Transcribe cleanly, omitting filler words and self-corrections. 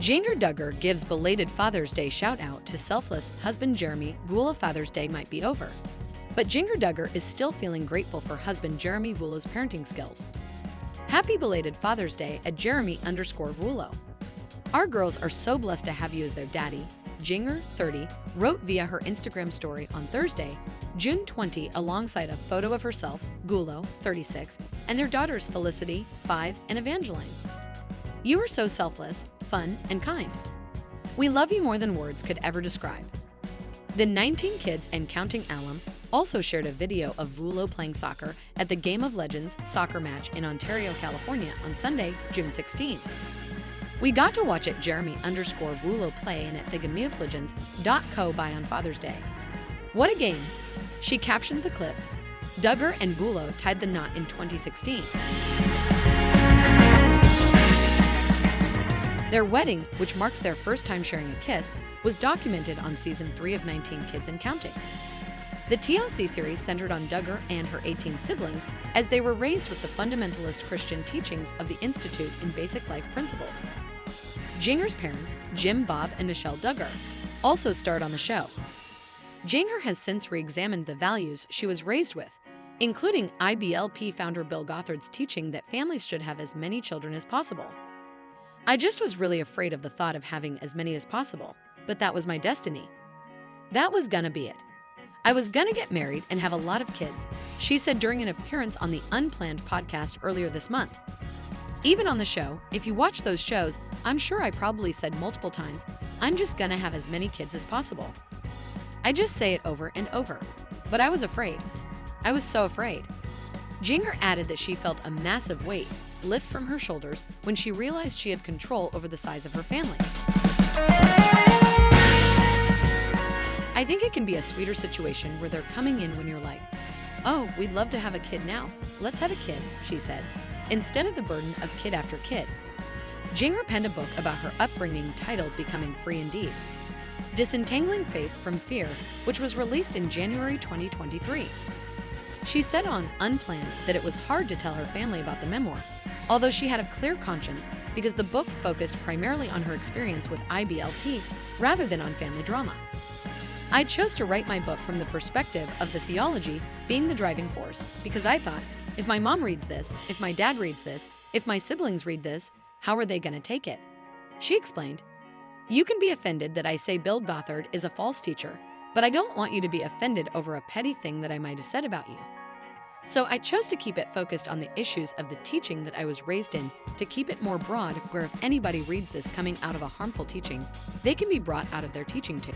Jinger Duggar gives belated Father's Day shout-out to Selfless husband Jeremy. Vuolo Father's Day might be over, but Jinger Duggar is still feeling grateful for husband Jeremy Vuolo's parenting skills. Happy belated Father's Day at Jeremy_Vuolo. Our girls are so blessed to have you as their daddy, Jinger, 30, wrote via her Instagram story on Thursday, June 20, alongside a photo of herself, Vuolo, 36, and their daughters Felicity, 5, and Evangeline. You are so selfless, fun, and kind. We love you more than words could ever describe. The 19 kids and counting alum also shared a video of Vuolo playing soccer at the Game of Legends soccer match in Ontario, California on Sunday, June 16. We got to watch it Jeremy_Vuolo play in at thegameoflegends.co by on Father's Day. What a game! She captioned the clip. Duggar and Vuolo tied the knot in 2016. Their wedding, which marked their first time sharing a kiss, was documented on Season 3 of 19 Kids and Counting. The TLC series centered on Duggar and her 18 siblings as they were raised with the fundamentalist Christian teachings of the Institute in Basic Life Principles. Jinger's parents, Jim, Bob, and Michelle Duggar, also starred on the show. Jinger has since re-examined the values she was raised with, including IBLP founder Bill Gothard's teaching that families should have as many children as possible. I just was really afraid of the thought of having as many as possible, but that was my destiny. That was gonna be it. I was gonna get married and have a lot of kids, she said during an appearance on the Unplanned podcast earlier this month. Even on the show, if you watch those shows, I'm sure I probably said multiple times, I'm just gonna have as many kids as possible. I just say it over and over. But I was afraid. I was so afraid. Jinger added that she felt a massive weight lift from her shoulders when she realized she had control over the size of her family. I think it can be a sweeter situation where they're coming in when you're like, oh, we'd love to have a kid now. Let's have a kid, she said, instead of the burden of kid after kid. Jinger penned a book about her upbringing titled Becoming Free Indeed, Disentangling Faith from Fear, which was released in January 2023. She said on Unplanned that it was hard to tell her family about the memoir, although she had a clear conscience because the book focused primarily on her experience with IBLP rather than on family drama. I chose to write my book from the perspective of the theology being the driving force because I thought, if my mom reads this, if my dad reads this, if my siblings read this, how are they going to take it? She explained, you can be offended that I say Bill Gothard is a false teacher, but I don't want you to be offended over a petty thing that I might have said about you. So I chose to keep it focused on the issues of the teaching that I was raised in to keep it more broad where if anybody reads this coming out of a harmful teaching, they can be brought out of their teaching too.